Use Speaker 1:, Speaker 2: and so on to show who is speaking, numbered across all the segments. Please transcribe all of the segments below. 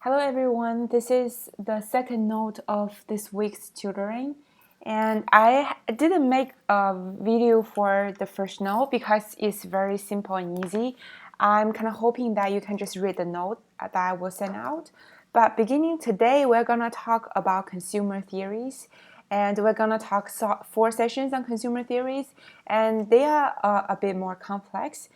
Speaker 1: Hello everyone, this is the second note of this week's tutoring, and I didn't make a video for the first note because it's very simple and easy. I'm kind of hoping that you can just read the note that I will send out. But beginning today, we're gonna talk about consumer theories, and we're gonna talk 4 sessions on consumer theories, and they are a bit more complex.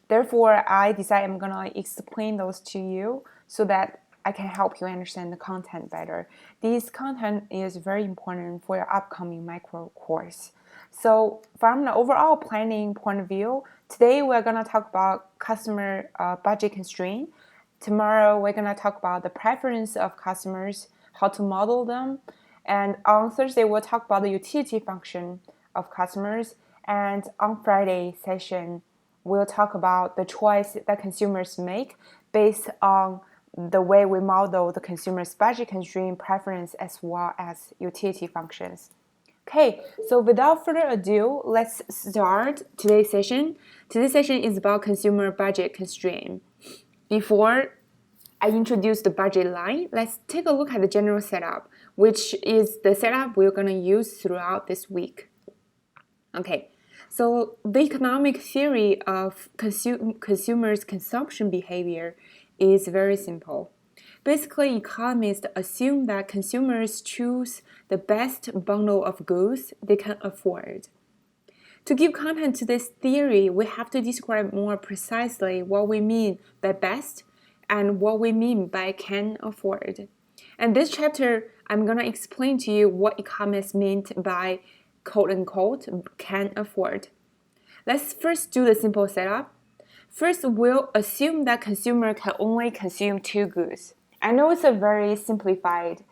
Speaker 1: Therefore, I decided I'm gonna explain those to you so that I can help you understand the content better. This content is very important for your upcoming micro course. So from the overall planning point of view, today we're going to talk about customer budget constraint. Tomorrow we're going to talk about the preference of customers, how to model them. And on Thursday we'll talk about the utility function of customers. And on Friday session, we'll talk about the choice that consumers make based on the way we model the consumer's budget constraint preference as well as utility functions. Okay, so without further ado, let's start today's session. Today's session is about consumer budget constraint. Before I introduce the budget line, let's take a look at the general setup, which is the setup we're going to use throughout this week. Okay, so the economic theory of consumers' consumption behavior is very simple. Basically, economists assume that consumers choose the best bundle of goods they can afford. To give content to this theory, we have to describe more precisely what we mean by best and what we mean by can afford. And this chapter, I'm going to explain to you what economists meant by quote-unquote can afford. Let's first do the simple setup. First, we'll assume that consumer can only consume 2 goods. I know it's a very simplified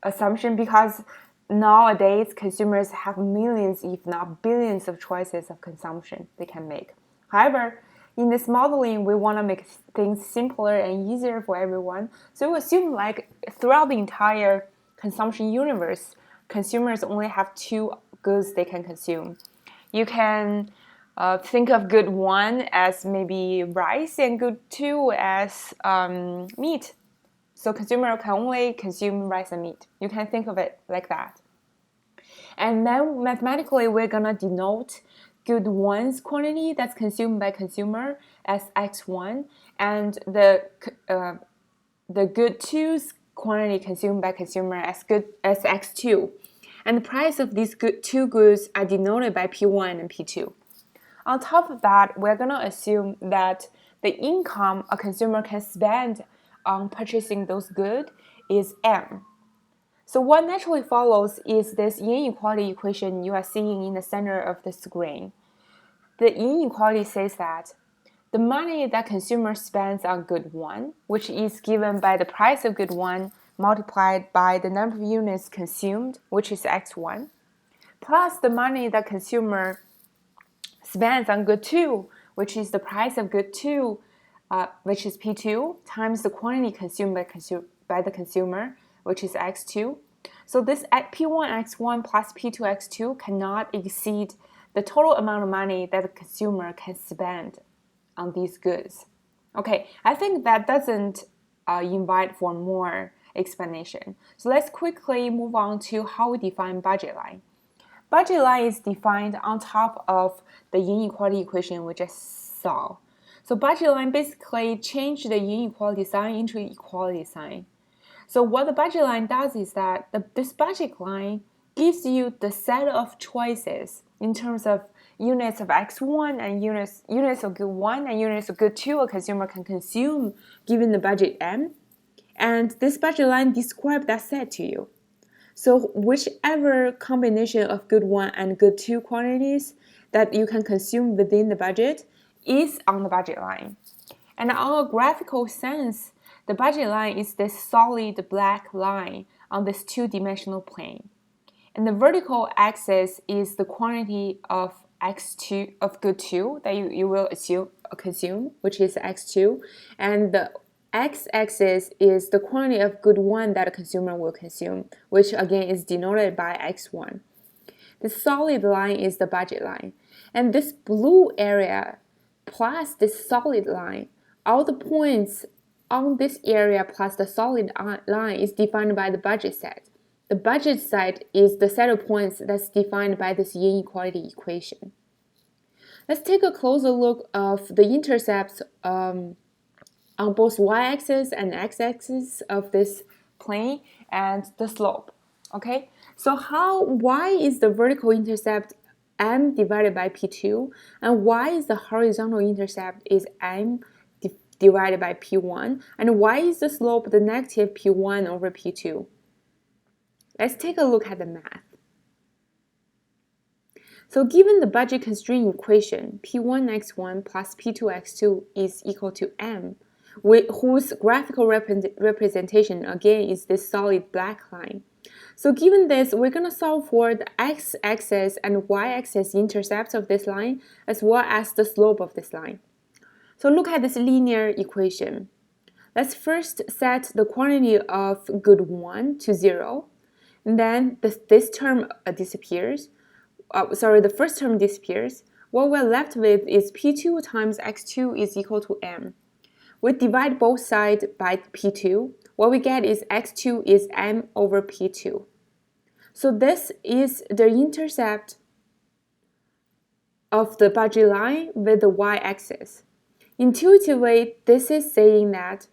Speaker 1: assumption because nowadays consumers have millions, if not billions, of choices of consumption they can make. However, in this modeling, we want to make things simpler and easier for everyone. So we assume like throughout the entire consumption universe, consumers only have 2 goods they can consume. You can think of good 1 as maybe rice and good 2 as meat. So consumer can only consume rice and meat. You can think of it like that. And then mathematically, we're gonna denote good 1's quantity that's consumed by consumer as x1, and the good 2's quantity consumed by consumer as x2. And the price of these 2 goods are denoted by P1 and P2. On top of that, we're going to assume that the income a consumer can spend on purchasing those goods is M. So what naturally follows is this inequality equation you are seeing in the center of the screen. The inequality says that the money that consumer spends on good 1, which is given by the price of good 1 multiplied by the number of units consumed, which is x1, plus the money that consumer spends on good 2, which is the price of good 2, which is P2, times the quantity consumed by the consumer, which is x2. So this P1 x1 plus P2 x2 cannot exceed the total amount of money that the consumer can spend on these goods. Okay, I think that doesn't invite for more explanation. So let's quickly move on to how we define budget line. Budget line is defined on top of the inequality equation we just saw. So budget line basically changed the inequality sign into equality sign. So what the budget line does is that this budget line gives you the set of choices in terms of units of x1 and units of good 1 and units of good 2 a consumer can consume given the budget M. And this budget line describes that set to you. So whichever combination of good 1 and good 2 quantities that you can consume within the budget is on the budget line. And on a graphical sense, the budget line is this solid black line on this 2-dimensional plane. And the vertical axis is the quantity of x2 of good 2 that you will consume, which is x2, and the x-axis is the quantity of good 1 that a consumer will consume, which again is denoted by x1. The solid line is the budget line, and this blue area plus this solid line, all the points on this area plus the solid line is defined by the budget set. The budget set is the set of points that's defined by this inequality equation. Let's take a closer look of the intercepts on both y-axis and x-axis of this plane and the slope. Okay, so why is the vertical intercept m divided by p2, and why is the horizontal intercept is m divided by p1, and why is the slope the negative p1 over p2? Let's take a look at the math. So given the budget constraint equation, p1x1 plus p2x2 is equal to m, whose graphical representation again is this solid black line. So given this, we're going to solve for the x-axis and y-axis intercepts of this line as well as the slope of this line. So look at this linear equation. Let's first set the quantity of good 1 to 0. And then this term disappears. The first term disappears. What we're left with is p2 times x2 is equal to m. We divide both sides by p2. What we get is x2 is m over p2. So this is the intercept of the budget line with the y-axis. Intuitively, this is saying that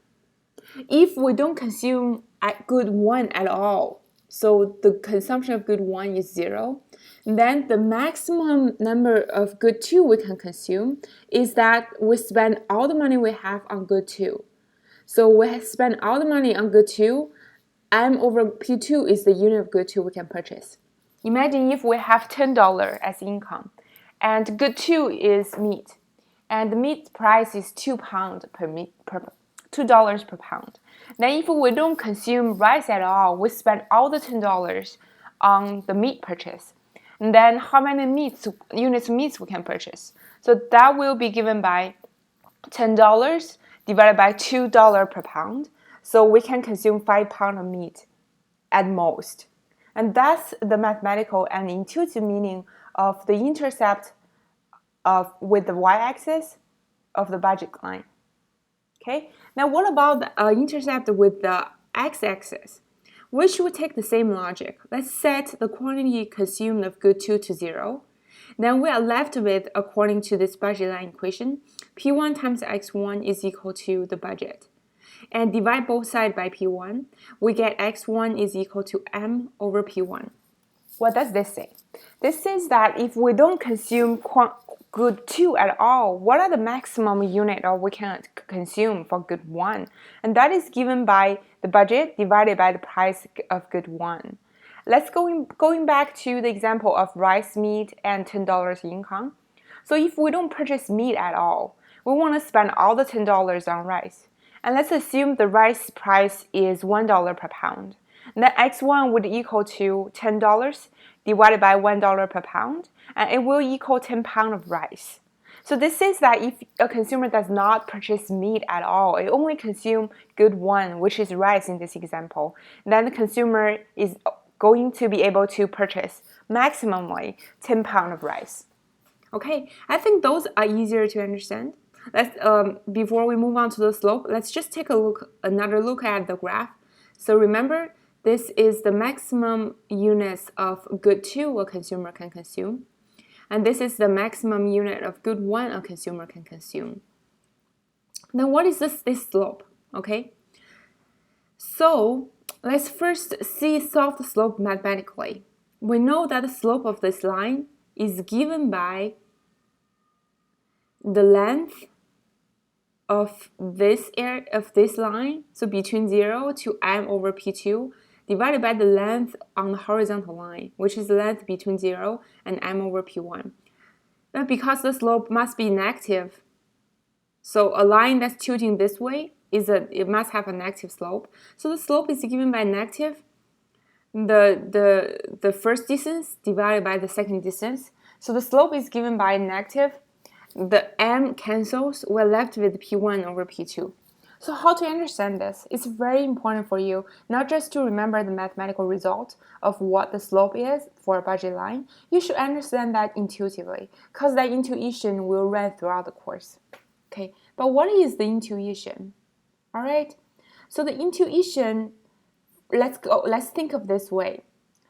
Speaker 1: if we don't consume good 1 at all, so the consumption of good 1 is 0, then the maximum number of good 2 we can consume is that we spend all the money we have on good 2. So we spend all the money on good 2, m over p2 is the unit of good 2 we can purchase. Imagine if we have $10 as income, and good 2 is meat, and the meat price is $2 per pound. Then if we don't consume rice at all, we spend all the $10 on the meat purchase. And then how many units of meat we can purchase? So that will be given by $10 divided by $2 per pound. So we can consume 5 pounds of meat at most. And that's the mathematical and intuitive meaning of the intercept with the y-axis of the budget line. Okay, now what about the intercept with the x-axis? We should take the same logic. Let's set the quantity consumed of good 2 to 0. Then we are left with, according to this budget line equation, p1 times x1 is equal to the budget. And divide both sides by p1, we get x1 is equal to m over p1. What does this say? This says that if we don't consume good 2 at all, what are the maximum unit we can consume for good 1? And that is given by the budget divided by the price of good 1. Let's going back to the example of rice, meat, and $10 income. So if we don't purchase meat at all, we want to spend all the $10 on rice. And let's assume the rice price is $1 per pound. Then x1 would equal to $10 divided by $1 per pound, and it will equal 10 pounds of rice. So this says that if a consumer does not purchase meat at all, it only consumes good 1, which is rice in this example, then the consumer is going to be able to purchase maximally 10 pounds of rice. Okay, I think those are easier to understand. Before we move on to the slope, let's just take another look at the graph. So remember, this is the maximum units of good 2 a consumer can consume. And this is the maximum unit of good 1 a consumer can consume. Then what is this slope? Okay. So let's first solve the slope mathematically. We know that the slope of this line is given by the length of this line, so between 0 to m over p2, divided by the length on the horizontal line, which is the length between 0 and m over p1. But because the slope must be negative, so a line that's tilting this way it must have a negative slope. So the slope is given by negative the first distance divided by the second distance. So the slope is given by negative. The m cancels, we're left with p1 over p2. So how to understand this? It's very important for you not just to remember the mathematical result of what the slope is for a budget line. You should understand that intuitively, because that intuition will run throughout the course. Okay, but what is the intuition? All right. So the intuition, let's think of this way.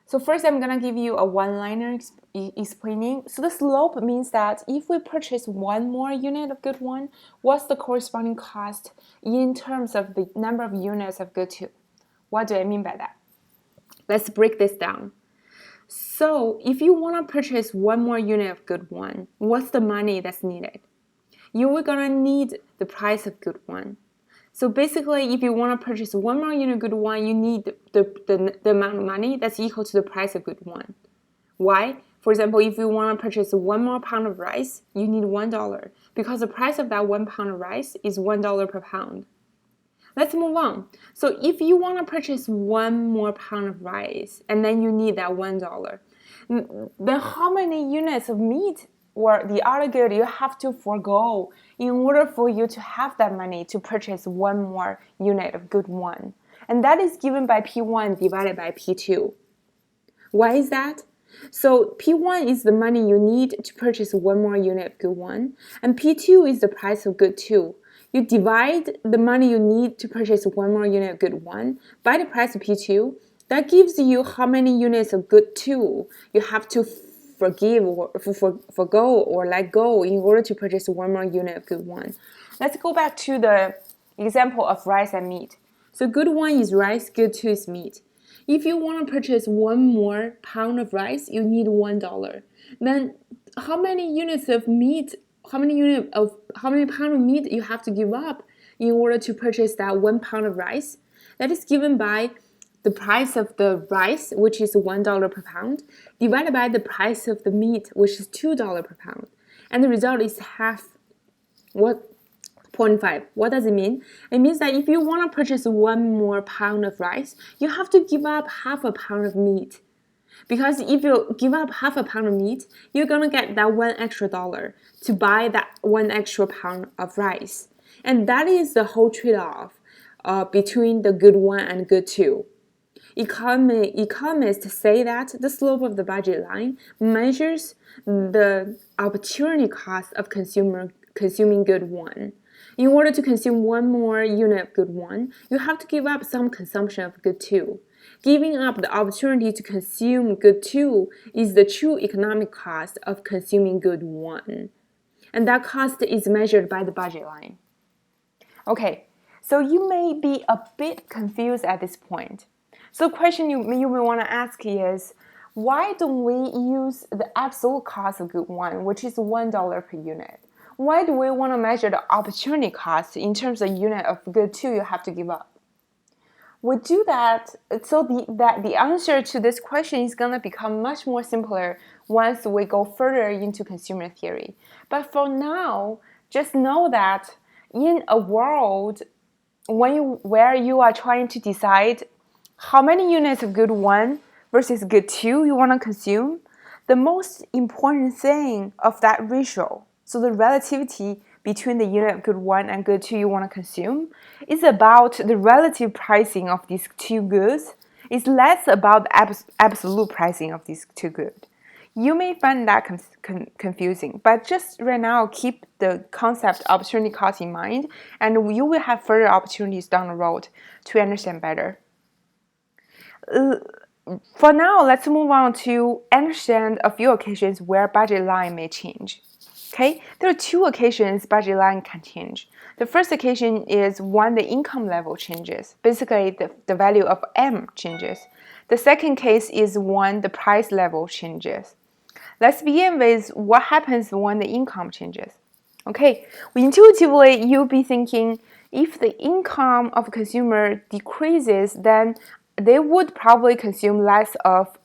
Speaker 1: So first I'm gonna give you a one-liner explaining. So the slope means that if we purchase one more unit of good one, what's the corresponding cost in terms of the number of units of good two? What do I mean by that? Let's break this down. So if you want to purchase one more unit of good one, what's the money that's needed? You are gonna need the price of good one. So basically, if you want to purchase one more unit of good one, you need the amount of money that's equal to the price of good one. Why? For example, if you want to purchase one more pound of rice, you need $1 because the price of that 1 pound of rice is $1 per pound. Let's move on. So if you want to purchase one more pound of rice and then you need that $1, then how many units of meat or the other good you have to forego in order for you to have that money to purchase one more unit of good one? And that is given by P1 divided by P2. Why is that? So P1 is the money you need to purchase one more unit of good one, and P2 is the price of good two. You divide the money you need to purchase one more unit of good one by the price of P2. That gives you how many units of good two you have to forgive or forgo or let go in order to purchase one more unit of good one. Let's go back to the example of rice and meat. So good one is rice, good two is meat. If you want to purchase one more pound of rice, you need $1. Then how many units of meat, how many pound of meat you have to give up in order to purchase that 1 pound of rice? That is given by the price of the rice, which is $1 per pound, divided by the price of the meat, which is $2 per pound. And the result is half. What? 0.5. What does it mean? It means that if you want to purchase one more pound of rice, you have to give up half a pound of meat. Because if you give up half a pound of meat, you're going to get that $1 extra to buy that 1 extra pound of rice. And that is the whole trade-off between the good one and good two. Economists say that the slope of the budget line measures the opportunity cost of consuming good one. In order to consume one more unit of good one, you have to give up some consumption of good two. Giving up the opportunity to consume good two is the true economic cost of consuming good one. And that cost is measured by the budget line. Okay, so you may be a bit confused at this point. So the question you may want to ask is, why don't we use the absolute cost of good one, which is $1 per unit? Why do we want to measure the opportunity cost in terms of unit of good two you have to give up? We do that so the answer to this question is going to become much more simpler once we go further into consumer theory. But for now, just know that in a world where you are trying to decide how many units of good one versus good two you want to consume, the most important thing of that ratio, so the relativity between the unit of good one and good two you want to consume, is about the relative pricing of these two goods. It's less about the absolute pricing of these two goods. You may find that confusing, but just right now keep the concept opportunity cost in mind, and you will have further opportunities down the road to understand better. For now, let's move on to understand a few occasions where budget line may change. Okay, there are two occasions budget line can change. The first occasion is when the income level changes. Basically, the value of M changes. The second case is when the price level changes. Let's begin with what happens when the income changes. Okay, intuitively, you'll be thinking if the income of a consumer decreases, then they would probably consume less of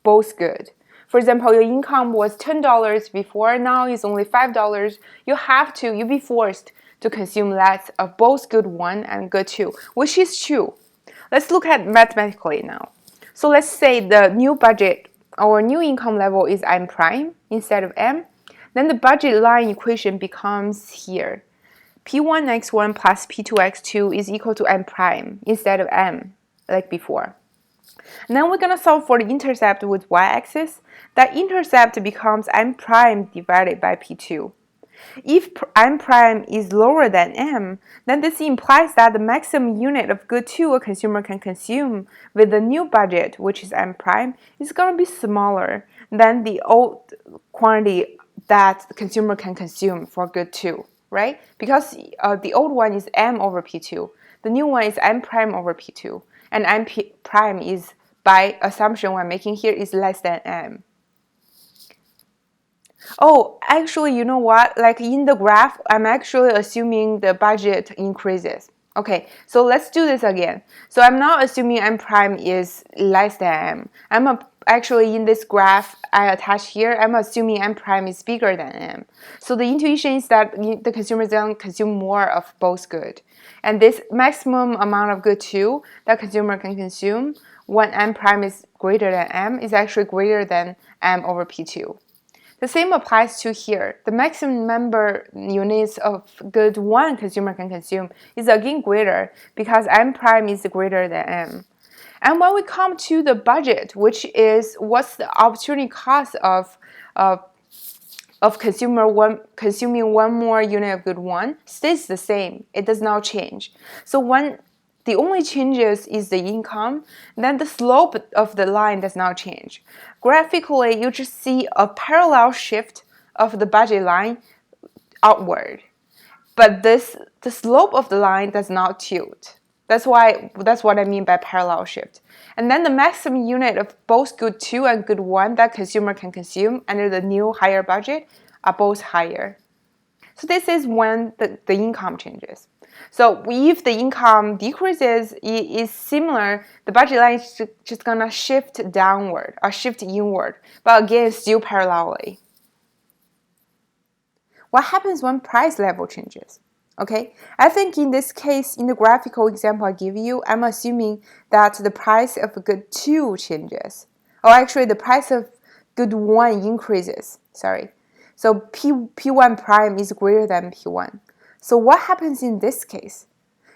Speaker 1: both good. For example, your income was $10 before, now it's only $5. You'll be forced to consume less of both good one and good two, which is true. Let's look at mathematically now. So let's say the new budget or new income level is M prime instead of M. Then the budget line equation becomes here. P1x1 plus P2x2 is equal to M prime instead of M, like before. And then we're going to solve for the intercept with y-axis. That intercept becomes M prime divided by P2. If M prime is lower than M, then this implies that the maximum unit of good 2 a consumer can consume with the new budget, which is M prime, is going to be smaller than the old quantity that the consumer can consume for good 2, right? Because the old one is M over P2. The new one is M prime over P2. And M prime is, by assumption we're making here, is less than M. Oh, actually, you know what? Like in the graph, I'm actually assuming the budget increases. Okay, so let's do this again. So I'm not assuming M prime is less than M. Actually, in this graph I attach here, I'm assuming M prime is bigger than M. So the intuition is that the consumer is going to consume more of both good. And this maximum amount of good 2 that consumer can consume when M prime is greater than M is actually greater than M over P2. The same applies to here. The maximum number units of good 1 consumer can consume is again greater because M prime is greater than M. And when we come to the budget, which is what's the opportunity cost of consuming one more unit of good 1, stays the same. It does not change. So when the only changes is the income, then the slope of the line does not change. Graphically, you just see a parallel shift of the budget line outward. But the slope of the line does not tilt. That's what I mean by parallel shift. And then the maximum unit of both good 2 and good 1 that consumer can consume under the new higher budget are both higher. So this is when the income changes. So if the income decreases, it is similar, the budget line is just gonna shift downward or shift inward, but again, still parallelly. What happens when price level changes? Okay, I think in this case, in the graphical example I give you, I'm assuming that the price of good 2 changes. Or actually, the price of good 1 increases, sorry. So P1 prime is greater than P1. So what happens in this case?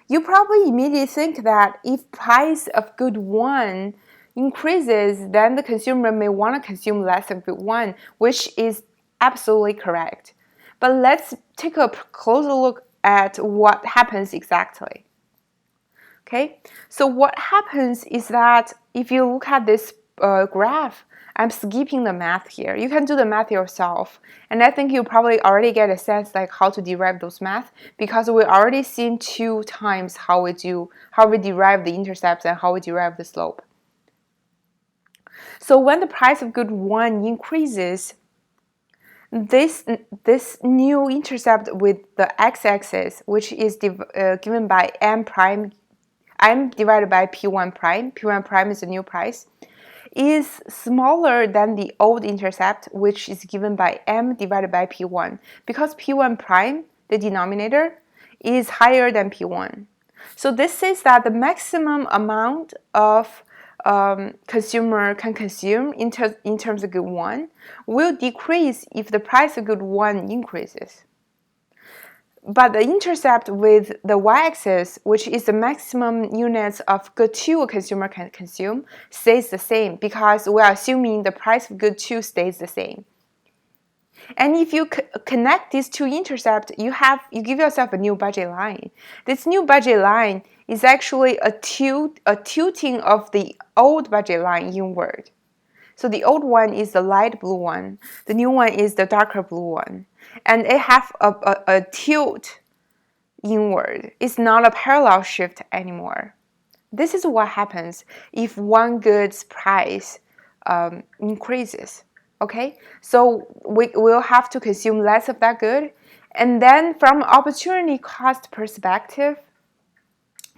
Speaker 1: You probably immediately think that if price of good 1 increases, then the consumer may want to consume less of good 1, which is absolutely correct. But let's take a closer look at what happens exactly. Okay, so what happens is that if you look at this graph, I'm skipping the math here. You can do the math yourself. And I think you probably already get a sense like how to derive those math because we already seen 2 times how we derive the intercepts and how we derive the slope. So when the price of good 1 increases, this new intercept with the x-axis, which is given by M prime, M divided by P1 prime, P1 prime is the new price, is smaller than the old intercept, which is given by M divided by P1, because P1 prime, the denominator, is higher than P1. So this says that the maximum amount of consumer can consume in terms of good 1 will decrease if the price of good 1 increases. But the intercept with the y-axis, which is the maximum units of good 2 a consumer can consume, stays the same because we are assuming the price of good 2 stays the same. And if you connect these 2 intercepts, you give yourself a new budget line. This new budget line is actually a tilting of the old budget line inward. So the old one is the light blue one. The new one is the darker blue one. And it has a tilt inward. It's not a parallel shift anymore. This is what happens if one good's price increases. Okay, so we will have to consume less of that good. And then from opportunity cost perspective,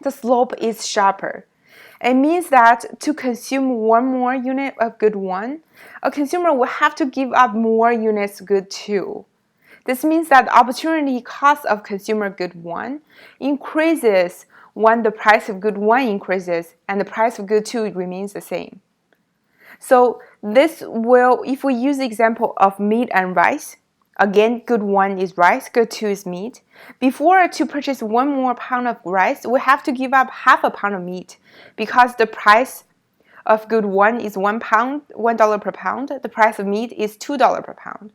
Speaker 1: the slope is sharper. It means that to consume one more unit of good 1, a consumer will have to give up more units good 2. This means that the opportunity cost of consumer good 1 increases when the price of good 1 increases and the price of good 2 remains the same. So this will, if we use the example of meat and rice, again, good 1 is rice, good 2 is meat. Before to purchase 1 more pound of rice, we have to give up half a pound of meat because the price of good one is $1 per pound. The price of meat is $2 per pound.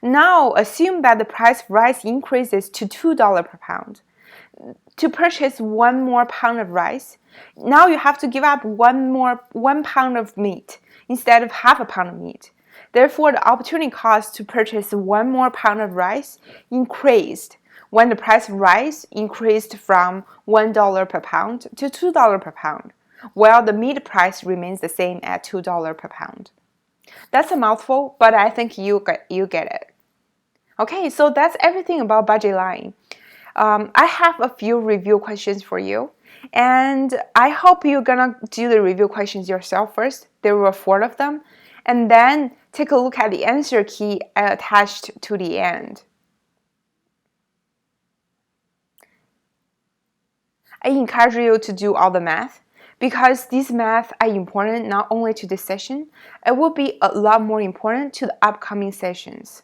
Speaker 1: Now assume that the price of rice increases to $2 per pound. To purchase one more pound of rice, now you have to give up one pound of meat instead of half a pound of meat. Therefore, the opportunity cost to purchase one more pound of rice increased when the price of rice increased from $1 per pound to $2 per pound, while the meat price remains the same at $2 per pound. That's a mouthful, but I think you get it. Okay, so that's everything about budget line. I have a few review questions for you, and I hope you're gonna do the review questions yourself first. There were 4 of them, and then take a look at the answer key attached to the end. I encourage you to do all the math because these math are important not only to this session, it will be a lot more important to the upcoming sessions.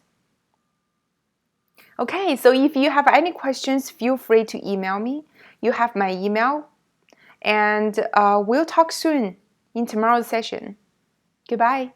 Speaker 1: Okay, so if you have any questions, feel free to email me. You have my email, and we'll talk soon in tomorrow's session. Goodbye.